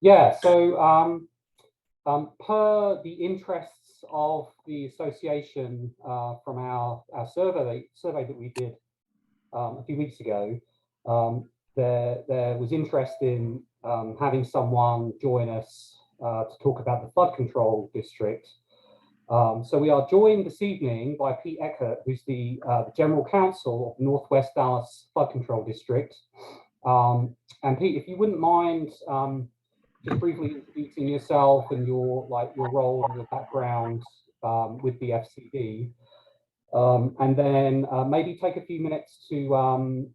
Yeah, so per the interests of the association from our survey that we did a few weeks ago, there was interest in having someone join us to talk about the flood control district. So we are joined this evening by Pete Eckert, who's the General Counsel of Northwest Dallas Flood Control District. And Pete, if you wouldn't mind just briefly introducing yourself and your role and your background with the FCD, and then maybe take a few minutes to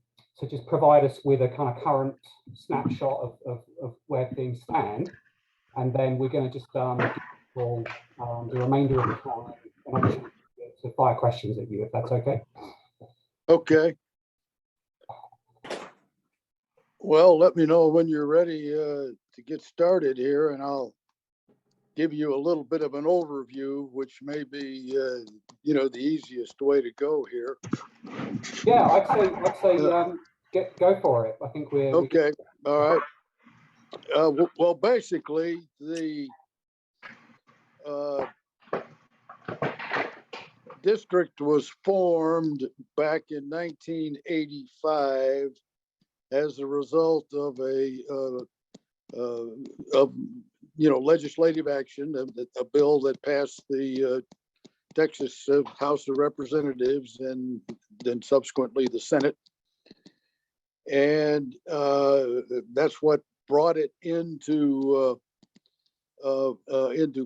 just provide us with a kind of current snapshot of where things stand, and then we're going to just give the remainder of the time an opportunity to fire questions at you, if that's okay. Okay. Well, let me know when you're ready to get started here, and I'll give you a little bit of an overview, which may be, the easiest way to go here. Yeah, I'd say go for it. I think we're okay. All right. Well, basically, the district was formed back in 1985 as a result of legislative action, a bill that passed the Texas House of Representatives and then subsequently the Senate. And that's what brought it into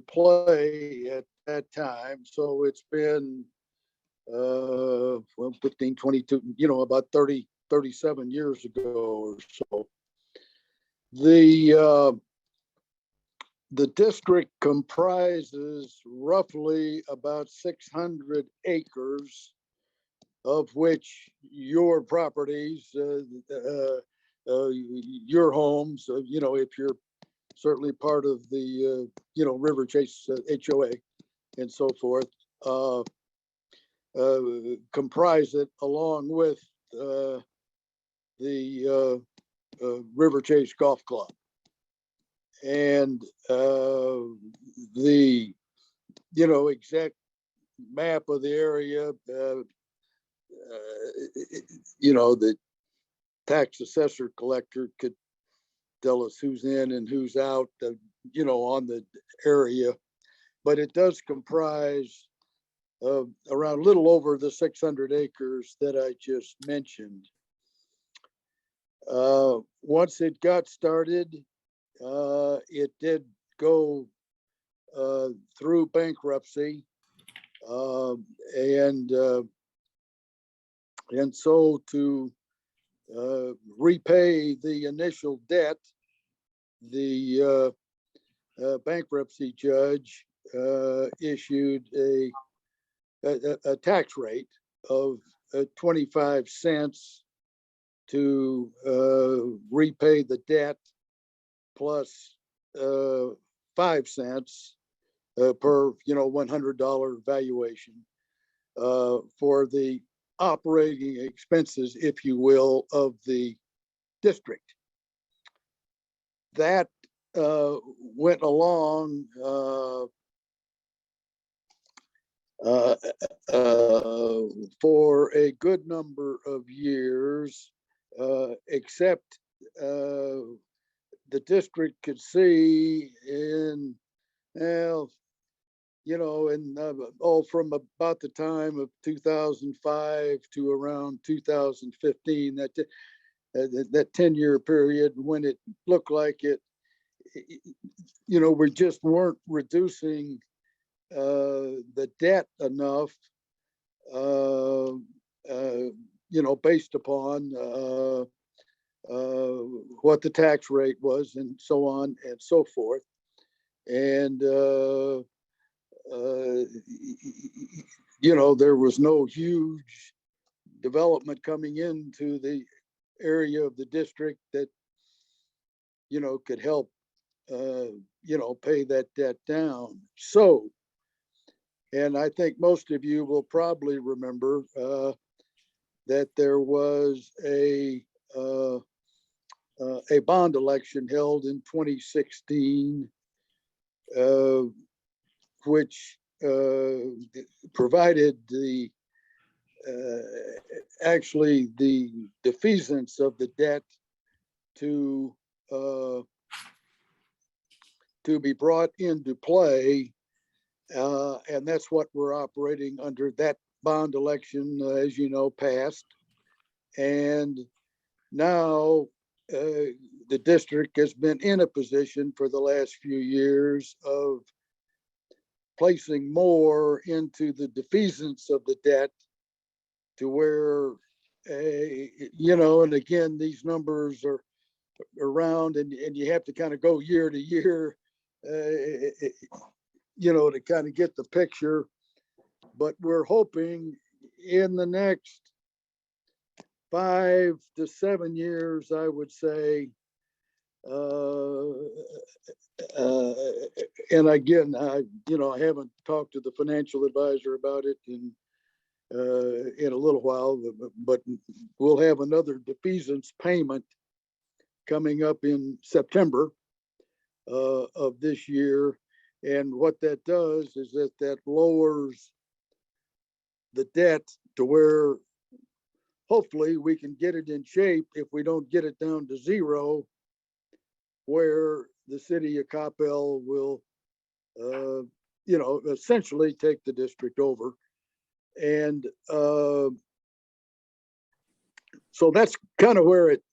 play at that time. So it's been 15, 22, about 37 years ago or so. The district comprises roughly about 600 acres, of which your properties, your homes, if you're certainly part of the, Riverchase HOA and so forth, comprise it, along with the Riverchase Golf Club. And the exact map of the area, the tax assessor collector could tell us who's in and who's out, on the area, but it does comprise around a little over the 600 acres that I just mentioned. Once it got started, it did go through bankruptcy, and so to repay the initial debt, the bankruptcy judge issued a tax rate of 25 cents to repay the debt, plus 5 cents per $100 valuation for the operating expenses, if you will, of the district. That went along for a good number of years, except the district could see from about the time of 2005 to around 2015, that 10-year period, when it looked like we just weren't reducing the debt enough, based upon what the tax rate was, and so on and so forth. And there was no huge development coming into the area of the district that could help pay that debt down. So, and I think most of you will probably remember that there was a a bond election held in 2016, which provided the actually the defeasance of the debt to be brought into play, and that's what we're operating under. That bond election, as you know, passed, and now the district has been in a position for the last few years of placing more into the defeasance of the debt to where, you know, and again, these numbers are around, and you have to kind of go year to year, you know, to kind of get the picture. But we're hoping in the next 5 to 7 years, I would say, and again, you know, I haven't talked to the financial advisor about it in a little while, but we'll have another defeasance payment coming up in September of this year. And what that does is that lowers the debt to where hopefully we can get it in shape, if we don't get it down to zero, where the city of Coppell will, you know, essentially take the district over. And so that's kind of where it,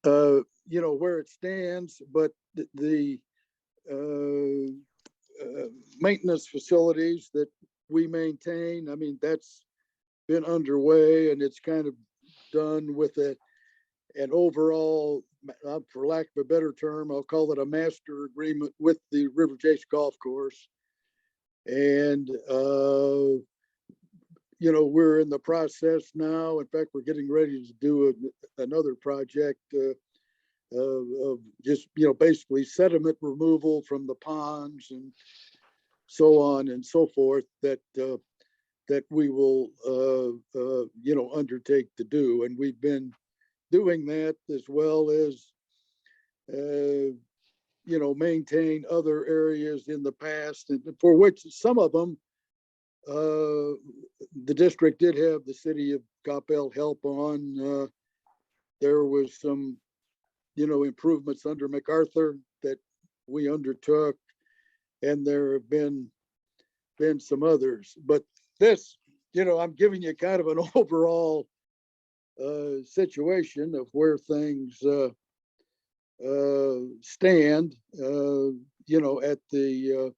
you know, where it stands. But the maintenance facilities that we maintain, I mean, that's been underway, and it's kind of done with an overall, for lack of a better term, I'll call it a master agreement with the Riverchase Golf Course. And, you know, we're in the process now. In fact, we're getting ready to do another project of just, you know, basically sediment removal from the ponds and so on and so forth, that we will, you know, undertake to do. And we've been doing that, as well as, you know, maintain other areas in the past, and for which some of them, the district did have the city of Coppell help on. There was some, you know, improvements under MacArthur that we undertook, and there have been some others. But this, you know, I'm giving you kind of an overall situation of where things stand, you know, at the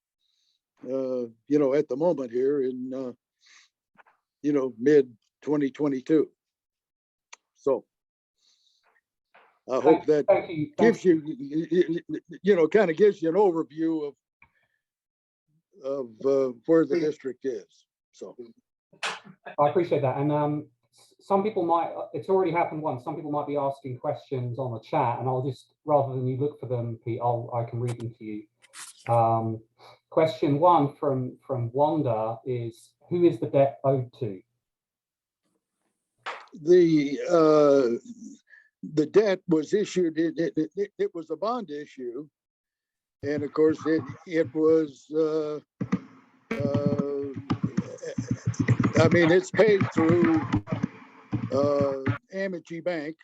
you know, at the moment here in you know, mid 2022. So I hope that gives you, you know, kind of gives you an overview of where the district is. So I appreciate that. And some people might, it's already happened once, some people might be asking questions on the chat, and I'll just, rather than you look for them, Pete, I can read them to you. Question one from Wanda is, who is the debt owed to? The debt was issued, it was a bond issue. And of course, it was, I mean, it's paid through Amity Bank,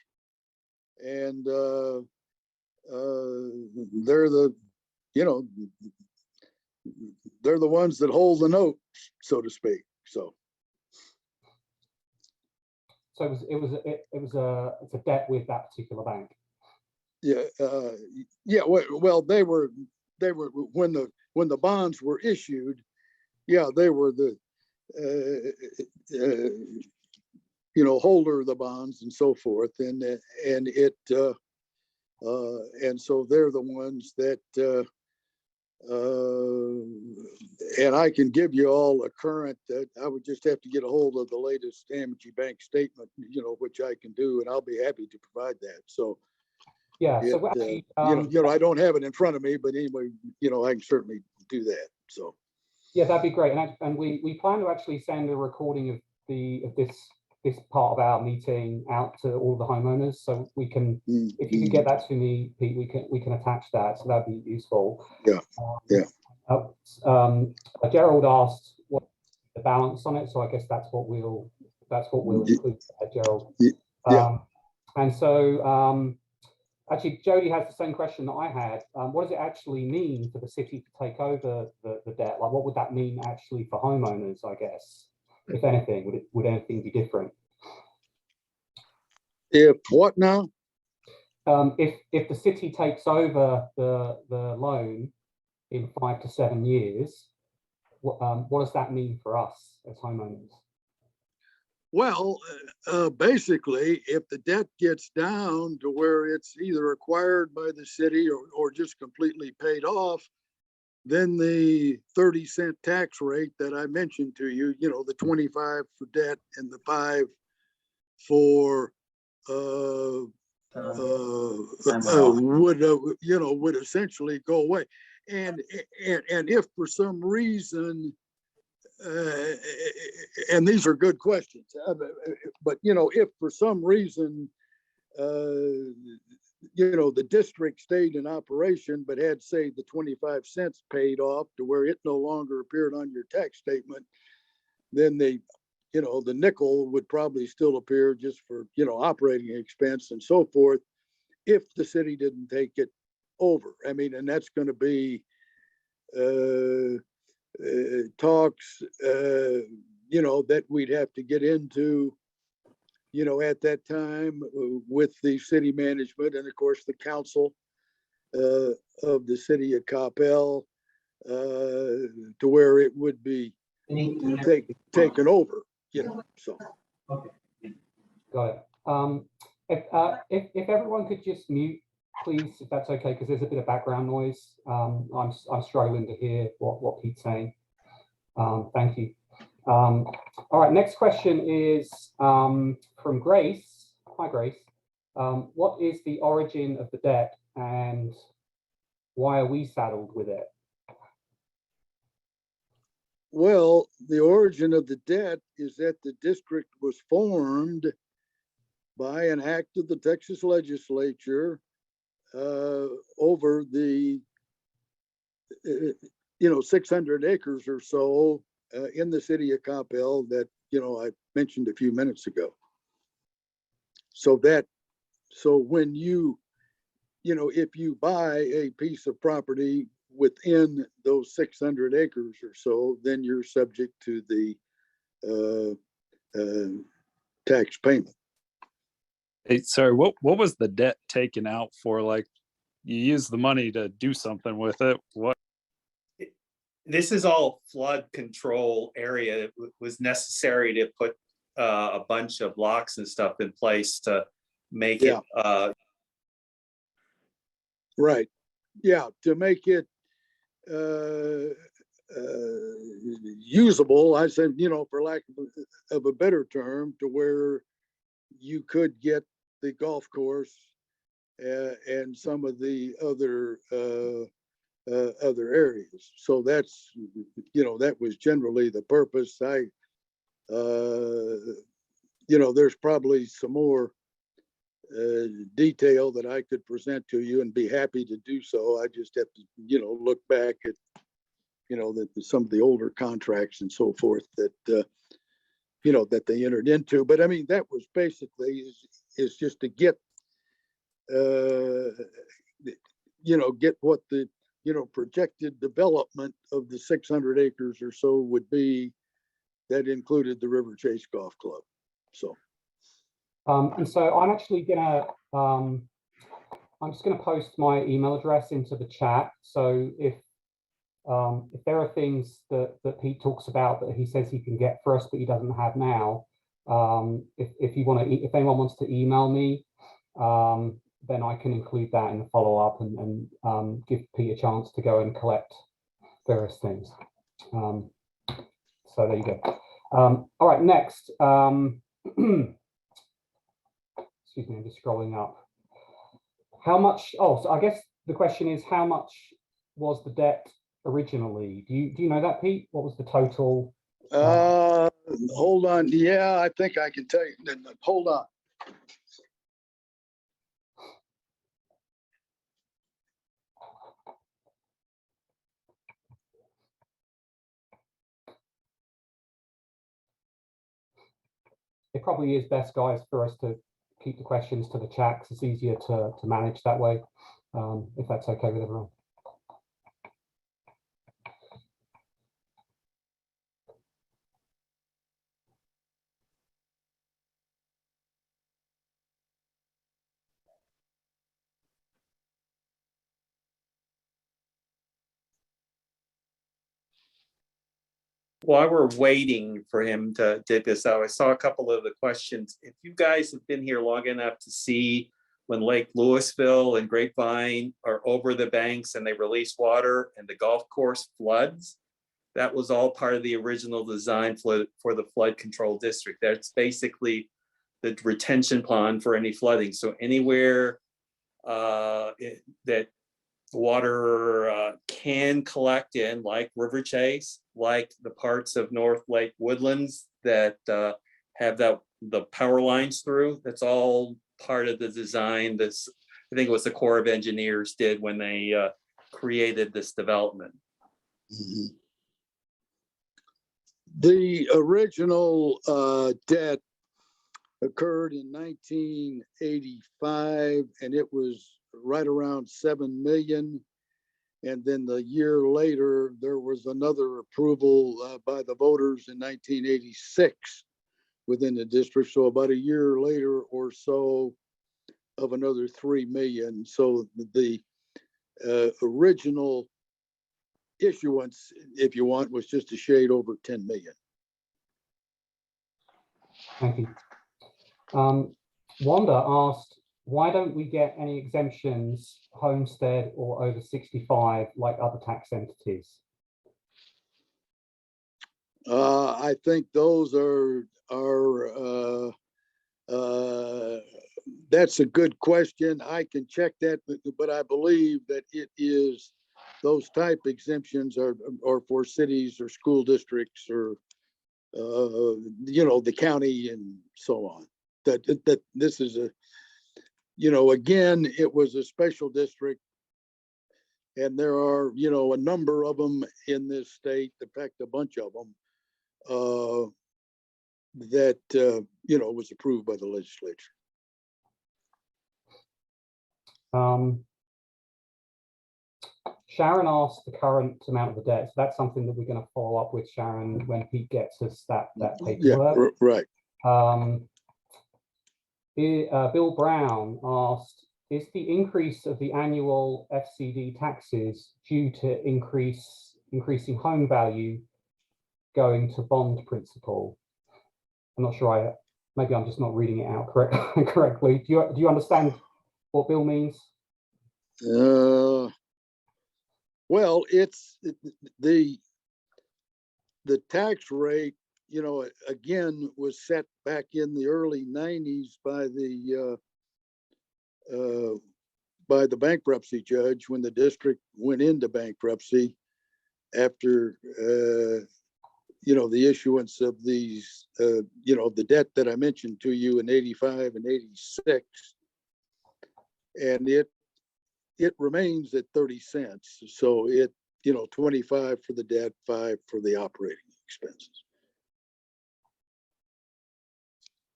and they're the, you know, they're the ones that hold the note, so to speak. So it's a debt with that particular bank. Yeah, yeah. Well, they were when the bonds were issued. Yeah, they were the you know, holder of the bonds and so forth, and it and so they're the ones that and I can give you all a current. I would just have to get a hold of the latest Amity Bank statement, you know, which I can do, and I'll be happy to provide that. So. Yeah, It, so actually, you know, I don't have it in front of me, but anyway, you know, I can certainly do that. So yeah, that'd be great. And we plan to actually send a recording of this this part of our meeting out to all the homeowners, so we can, if you could get that to me, Pete, we can attach that, so that'd be useful. Yeah, yeah. Gerald asked what the balance on it, so I guess that's what we'll include, Gerald. Yeah. And so actually, Jody has the same question that I had. What does it actually mean for the city to take over the debt? Like, what would that mean actually for homeowners, I guess, if anything? Would anything be different? If what now? If the city takes over the loan in 5 to 7 years, what does that mean for us as homeowners? Well, basically, if the debt gets down to where it's either acquired by the city or just completely paid off, then the 30-cent tax rate that I mentioned to you, you know, the 25 for debt and the 5 for would essentially go away. And if for some reason, and these are good questions, but you know, if for some reason you know, the district stayed in operation but had, say, the 25 cents paid off to where it no longer appeared on your tax statement, then the, you know, the nickel would probably still appear just for, you know, operating expense and so forth if the city didn't take it over. I mean, and that's going to be talks, you know, that we'd have to get into, you know, at that time with the city management and of course the council of the city of Coppell, to where it would be taken over, you know, so. Okay. Got it. If everyone could just mute, please, if that's okay, because there's a bit of background noise. I'm struggling to hear what Pete's saying. Thank you. All right, next question is from Grace. Hi, Grace. What is the origin of the debt and why are we saddled with it? Well, the origin of the debt is that the district was formed by an act of the Texas legislature over the, you know, 600 acres or so in the city of Coppell that, you know, I mentioned a few minutes ago. So when you know, if you buy a piece of property within those 600 acres or so, then you're subject to the tax payment. Hey, sorry, what was the debt taken out for? Like, you use the money to do something with it. What? This is all flood control area. It was necessary to put a bunch of locks and stuff in place to make it. Right. Yeah, to make it usable, I said, you know, for lack of a better term, to where you could get the golf course and some of the other areas. So that's, you know, that was generally the purpose. You know, there's probably some more detail that I could present to you and be happy to do so. I just have to, you know, look back at, you know, some of the older contracts and so forth that, you know, that they entered into. But I mean, that was basically is just to get, you know, get what the, you know, projected development of the 600 acres or so would be. That included the Riverchase Golf Club. So. And so I'm actually gonna, I'm just gonna post my email address into the chat. So if there are things that Pete talks about that he says he can get for us, but he doesn't have now, if you want to, if anyone wants to email me, then I can include that in the follow up and give Pete a chance to go and collect various things. So there you go. All right, next. Excuse me, I'm just scrolling up. How much, oh, so I guess the question is, how much was the debt originally? Do you know that, Pete? What was the total? Hold on. Yeah, I think I can tell you. Hold on. It probably is best, guys, for us to keep the questions to the chat, 'cause it's easier to manage that way, if that's okay with everyone. While we're waiting for him to dig this out, I saw a couple of the questions. If you guys have been here long enough to see when Lake Louisville and Grapevine are over the banks and they release water and the golf course floods, that was all part of the original design for the flood control district. That's basically the retention pond for any flooding. So anywhere that water can collect in, like Riverchase, like the parts of North Lake Woodlands that have the power lines through, that's all part of the design. That's, I think it was the Corps of Engineers did when they created this development. Mm-hmm. The original debt occurred in 1985, and it was right around 7 million. And then the year later, there was another approval by the voters in 1986 within the district. So about a year later or so of another 3 million. So the original issuance, if you want, was just a shade over 10 million. Thank you. Wanda asked, why don't we get any exemptions, homestead or over 65, like other tax entities? I think those are that's a good question. I can check that, but I believe that it is those type exemptions are for cities or school districts or the county and so on. That this is a, again, it was a special district, and there are a number of them in this state. In fact, a bunch of them that was approved by the legislature. Sharon asked the current amount of the debt. So that's something that we're going to follow up with Sharon when Pete gets us that paperwork. Yeah, right. Bill Brown asked, is the increase of the annual FCD taxes due to increasing home value going to bond principal? I'm not sure. Maybe I'm just not reading it out correctly. Do you understand what Bill means? Well, it's the tax rate, again, was set back in the early 90s by the bankruptcy judge when the district went into bankruptcy after the issuance of these the debt that I mentioned to you in 85 and 86, and it remains at 30 cents. So it 25 for the debt, 5 for the operating expenses.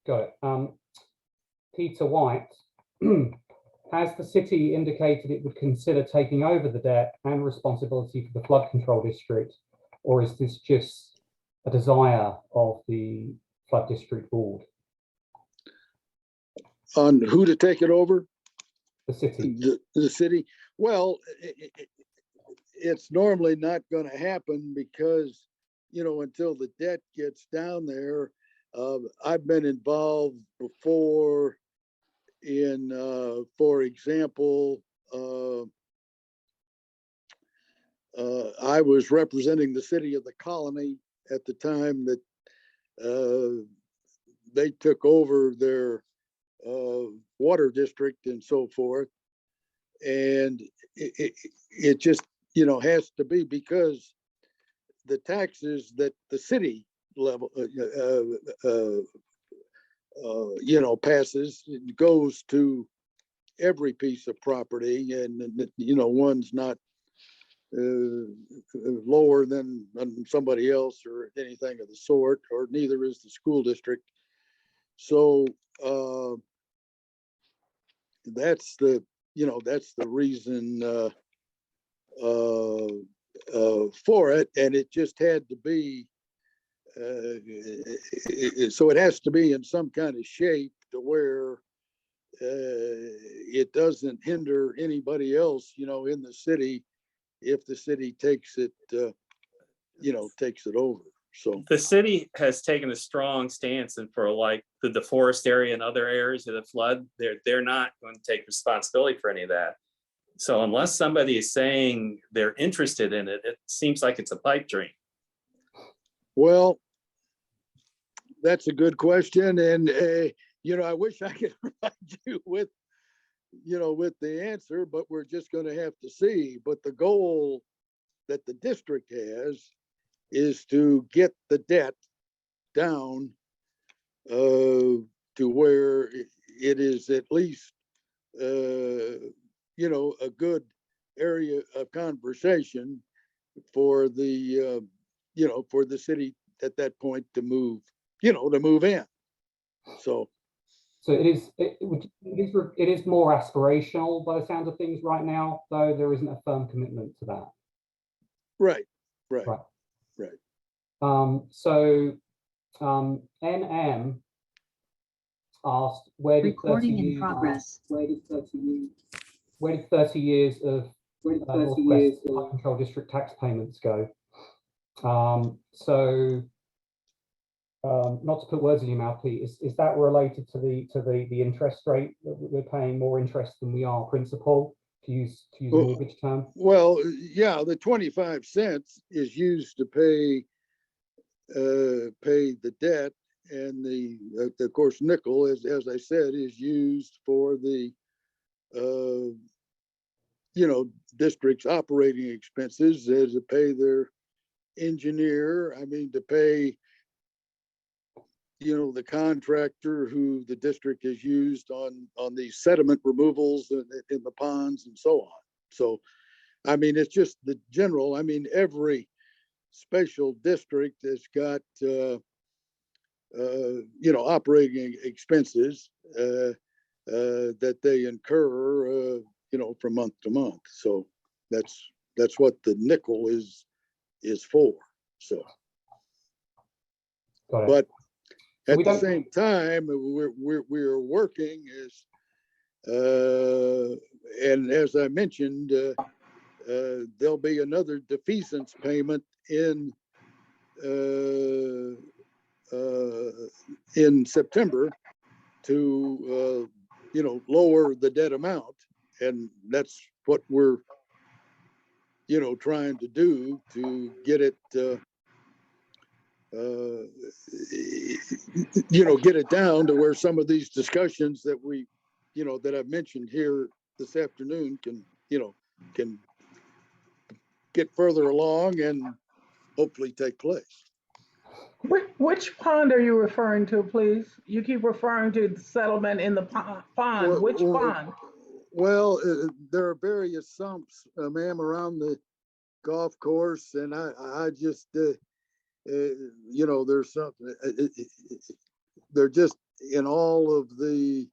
Got it. Peter White, has the city indicated it would consider taking over the debt and responsibility for the flood control district, or is this just a desire of the flood district board? On who to take it over? The city. The city. Well, it's normally not going to happen because, until the debt gets down there. I've been involved before in, for example, I was representing the city of the Colony at the time that they took over their water district and so forth. And it just, has to be because the taxes that the city level, passes, it goes to every piece of property, and one's not lower than somebody else or anything of the sort, or neither is the school district. So that's the reason for it, and it just had to be. So it has to be in some kind of shape to where it doesn't hinder anybody else, in the city, if the city takes it, takes it over. So the city has taken a strong stance, and for like the DeForest area and other areas of the flood, they're not going to take responsibility for any of that. So unless somebody is saying they're interested in it, it seems like it's a pipe dream. Well, that's a good question, and I wish I could provide you with the answer, but we're just going to have to see. But the goal that the district has is to get the debt down to where it is at least a good area of conversation for the for the city at that point to move in. So it is more aspirational by the sound of things right now, though there isn't a firm commitment to that. Right. NM asked, where did 30 years of Northwest Flood Control District tax payments go? Not to put words in your mouth, Pete, is that related to the interest rate, that we're paying more interest than we are principal, to use a mortgage term? Well, yeah, the 25 cents is used to pay the debt, and of course nickel, as I said, is used for the district's operating expenses, to pay their engineer, to pay the contractor who the district has used on the sediment removals in the ponds and so on. So it's just the general, every special district has got operating expenses that they incur from month to month. So that's what the nickel is for. So but at the same time, we're working and as I mentioned, there'll be another defeasance payment in September to lower the debt amount, and that's what we're trying to do to get it get it down to where some of these discussions that that I've mentioned here this afternoon can get further along and hopefully take place. Which pond are you referring to, please? You keep referring to the settlement in the pond. Which pond? Well, there are various sumps, ma'am, around the golf course, and I just there's something. They're just in all of the.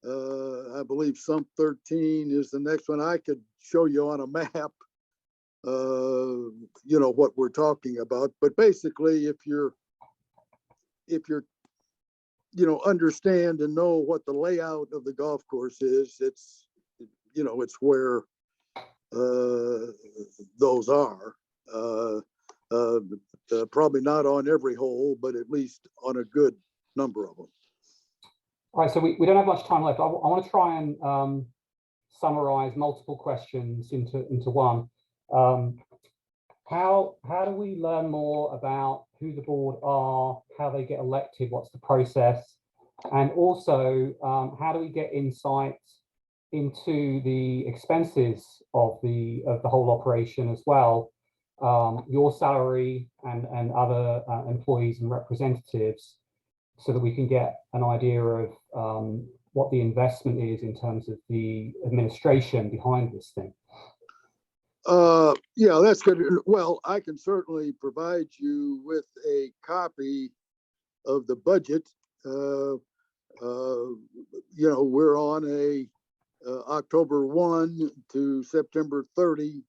I believe sump 13 is the next one. I could show you on a map. What we're talking about, but basically, if you're understand and know what the layout of the golf course is, it's where those are. Probably not on every hole, but at least on a good number of them. All right, so we don't have much time left. I want to try and summarize multiple questions into one. How do we learn more about who the board are, how they get elected, what's the process, and also how do we get insight into the expenses of the whole operation as well? your salary and other employees and representatives, so that we can get an idea of what the investment is in terms of the administration behind this thing? Yeah, that's good. Well, I can certainly provide you with a copy of the budget. You know, we're on a October 1 to September 30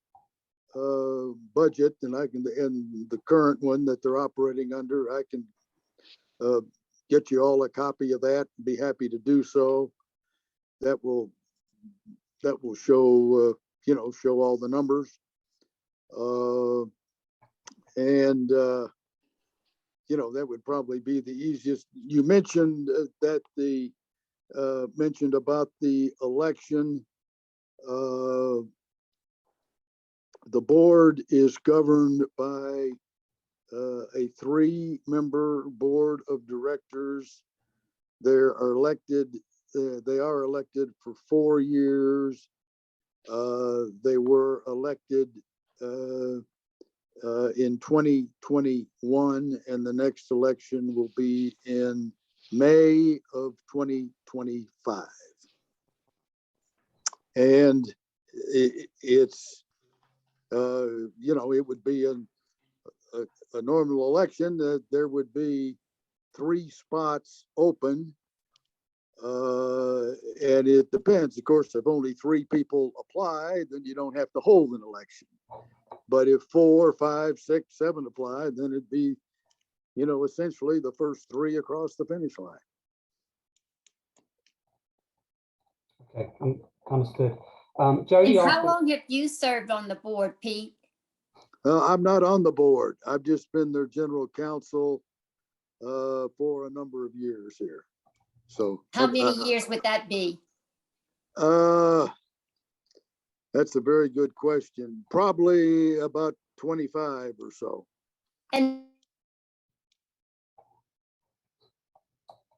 budget, and the current one that they're operating under, I can get you all a copy of that and be happy to do so. That will show, you know, show all the numbers. You know, that would probably be the easiest. You mentioned that mentioned about the election. The board is governed by a 3-member board of directors. They are elected for 4 years. They were elected in 2021, and the next election will be in May of 2025. And it's, you know, it would be a normal election that there would be 3 spots open. And it depends, of course, if only 3 people apply, then you don't have to hold an election. But if 4, 5, 6, 7 apply, then it'd be, you know, essentially the first 3 across the finish line. Okay, understood. Jody, And how long have you served on the board, Pete? I'm not on the board. I've just been their general counsel for a number of years here. So How many years would that be? That's a very good question. Probably about 25 or so. And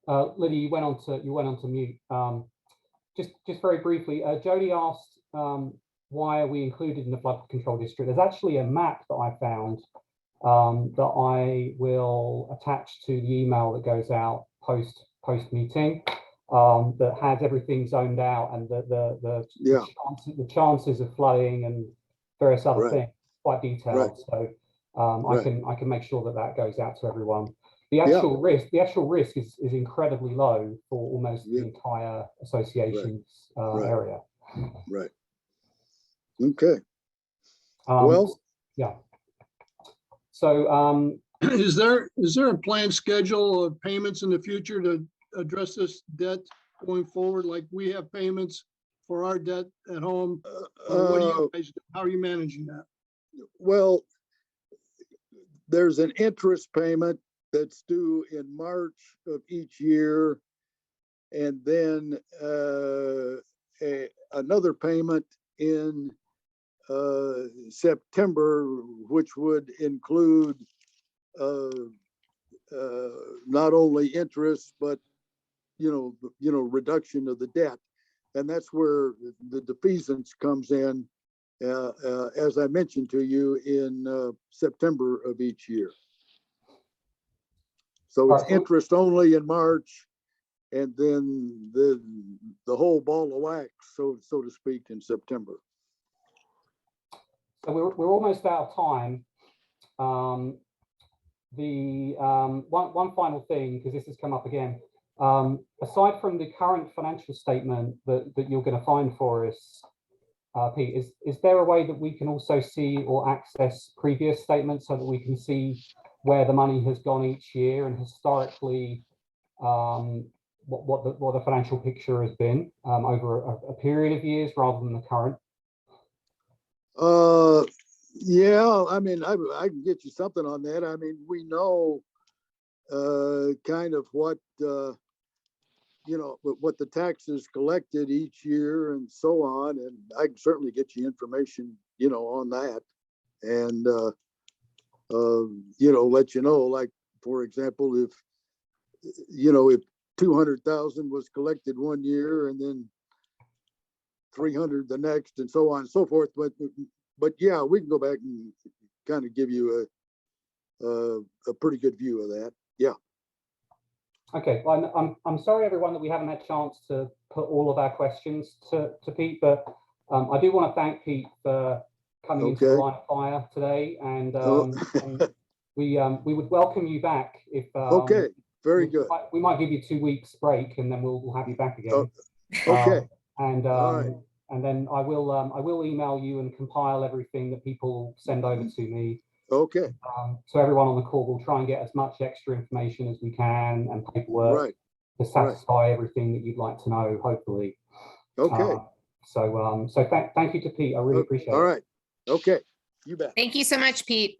Lydia, you went on to mute. Just very briefly, Jody asked, why are we included in the flood control district? There's actually a map that I found that I will attach to the email that goes out post meeting, that has everything zoned out, and the chances of flooding and various other things, quite detailed. So I can make sure that goes out to everyone. The actual risk is incredibly low for almost the entire association's area. Right. Okay. Well, yeah. So is there a planned schedule of payments in the future to address this debt going forward? Like we have payments for our debt at home. What do you guys do? How are you managing that? Well, there's an interest payment that's due in March of each year, and then another payment in September, which would include not only interest, but reduction of the debt. And that's where the defeasance comes in, as I mentioned to you, in September of each year. So it's interest only in March, and then the whole ball of wax, so to speak, in September. So we're almost out of time. One final thing, because this has come up again. Aside from the current financial statement that you're going to find for us, Pete, is there a way that we can also see or access previous statements so that we can see where the money has gone each year and historically what the financial picture has been over a period of years rather than the current? Yeah, I mean, I can get you something on that. I mean, we know kind of what what the taxes collected each year and so on, and I can certainly get you information, on that, and let you know, like, for example, if 200,000 was collected one year and then 300 the next, and so on and so forth. But yeah, we can go back and kind of give you a pretty good view of that. Yeah. Okay, well, I'm sorry, everyone, that we haven't had a chance to put all of our questions to Pete, but I do want to thank Pete for coming into the Okay. line of fire today, and Oh. we would welcome you back if. Okay, very good. We might give you 2 weeks break, and then we'll have you back again. Okay, And all right. and then I will email you and compile everything that people send over to me. Okay, So everyone on the call will try and get as much extra information as we can and paperwork right. to satisfy everything that you'd like to know, hopefully. Okay. So thank you to Pete. I really appreciate it. All right. Okay, you bet. Thank you so much, Pete.